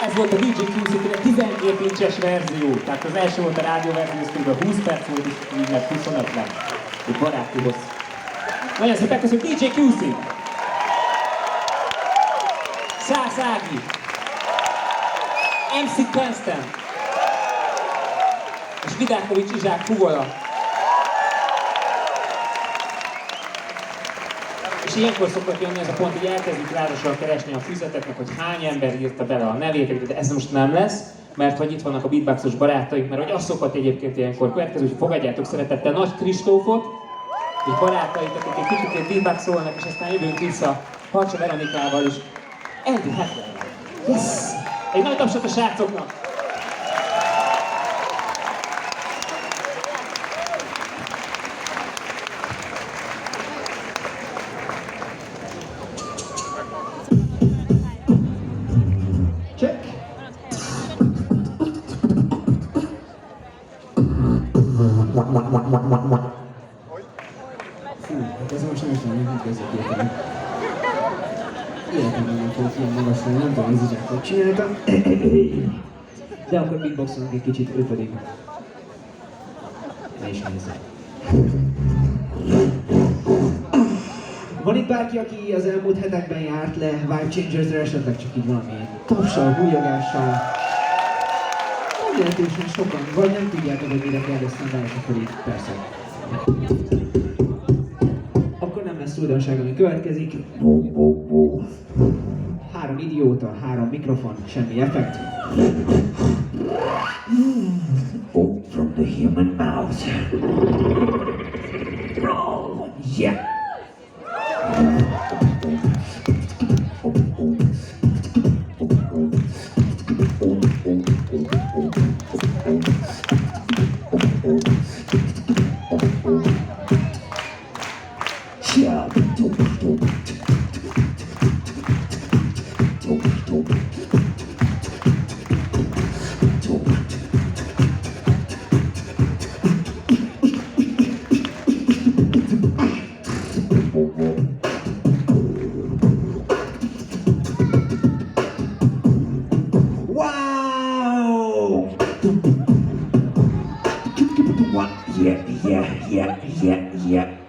Ez volt a DJ Q-City 12 incses verzió, tehát az első volt a rádió verzió, ez kb. 20 perc volt, és így lett 25 lett. Egy barátihoz. Nagyon szépen köszönjük DJ Q-City! Szász Ági! MC Kenston! És Vidákovics Izsák Fugola! És ilyenkor szokott jönni ez a pont, hogy elkezdjük ráadásul keresni a füzeteknek, hogy hány ember írta bele a nevét, de ez most nem lesz, mert hogy itt vannak a beatboxos barátaink, mert hogy az szokott egyébként ilyenkor következő, hogy fogadjátok szeretettel Nagy Kristófot, és barátait, akik egy kicsit beatboxolnak, és aztán jövünk vissza Harcsa Veronikával is. Andy Heckler. Yes! Egy nagy tapsot a srácoknak! Check! Fú, hát ez most nem is tudom, hogy kezdek érteni. Életemben nem fogok ilyen magasra, nem tudom, ez így hogy csináltam. De akkor beatboxolunk egy kicsit, ő pedig... Ne is nézzem. Van itt bárki, aki az elmúlt hetekben járt le Vibe Changersre, esetleg csak így valamilyen tapsal, hújogással? Meglehetősen sokan, vagy nem tudjátok, hogy mire kell, aztán várják, akkor így persze. Akkor nem lesz újdonság, ami következik. 3 idióta, 3 mikrofon, semmi effekt. From the human mouth. Roll. Yeah. Wow! Yeah.